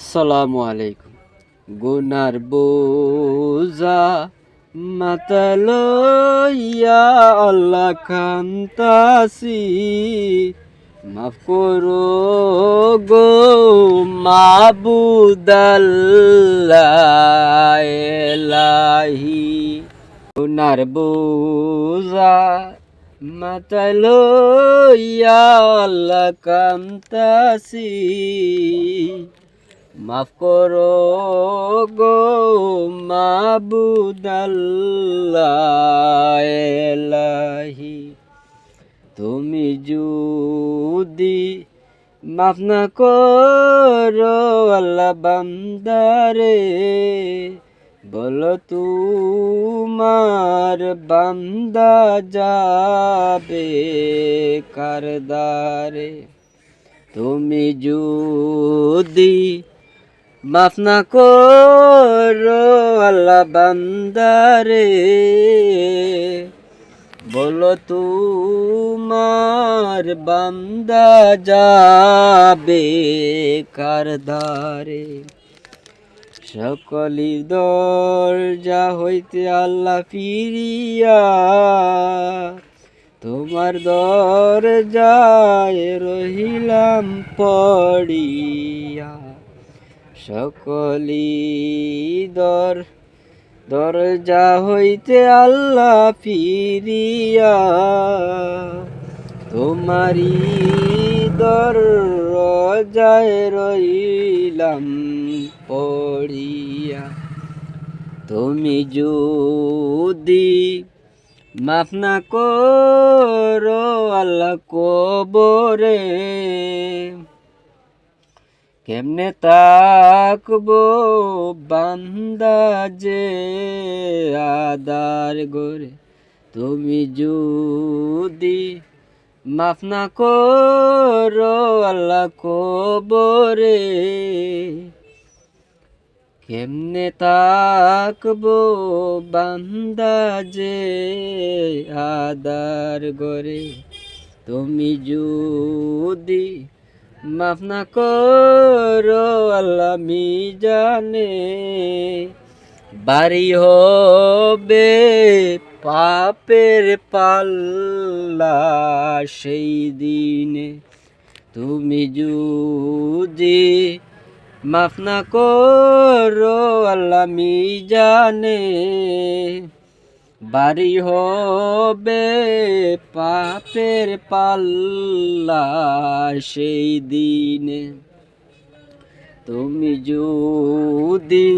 আসসালামু আলাইকুম। গুনার বোঝা মাথা লইয়া আল্লাহ কান্তাসি, মাফ করো গো মাবুদাল্লাহ এলাহি। গুনার বোঝা মাথা লইয়া আল্লাহ কান্তাসি, মাফ করো গো মাবুদাল্লাহ এলাহি। তুমি যদি মাফ না করো আল্লাহ বান্দারে, বলো তোমার বান্দা যাবে কারদারে। তুমি যদি মাফ না করো আল্লাহ বান্দারে, বলো তোমার বান্দা যাবে কারদারে। সকলি দরজা হইতে আল্লাহ ফিরিয়া, তোমার দরজায় রহিলাম পড়িয়া। সকলি দরজা হইতে আল্লাহ ফিরিয়া, তোমারি দরজায় রইলাম পড়িয়া। তুমি যদি মাফ না করো আল্লাহ কবরে, কেমনে তাকবো বান্দা যে আদার গরে। তুমি যদি মাফ না করো আল্লাহ কবরে, কেমনে তাকবো বান্দা যে আদার গরে। তুমি যদি মাফ না করো আল্লাহ মিজানে, বাড়ি হবে পাপের পাল্লা সেই দিনে। তুমি যদি মাফ না করো আল্লাহ মিজানে, বাড়ি হবে পাপের পাল্লা সেই দিনে। তুমি যদি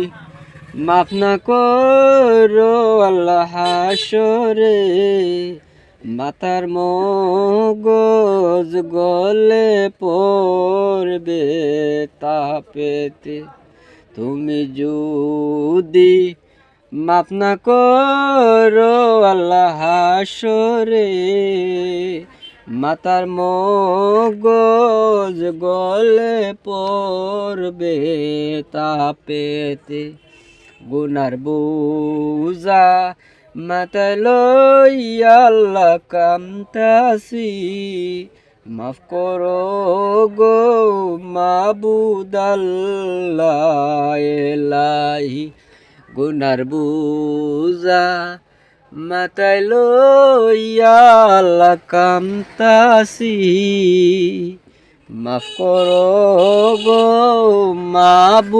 মাফ না করো আল্লাহ হাসরে, মাথার মগজ গলে পড়বে তাপেতে। তুমি যদি মাফ না করো আল্লাহ হাসরে, মাথার মগজ গলে পড়বে তাপেতে। গুনার বোঝা মাথায় লইয়া আল্লাহ কান্তাসি, মাফ করো গো মাবুদাল্লাহ এলাহি। গুনার বোঝা মাথায় লইয়া আল্লাহ কান্তাসি, মাফ করো গো মাবুদাল্লাহ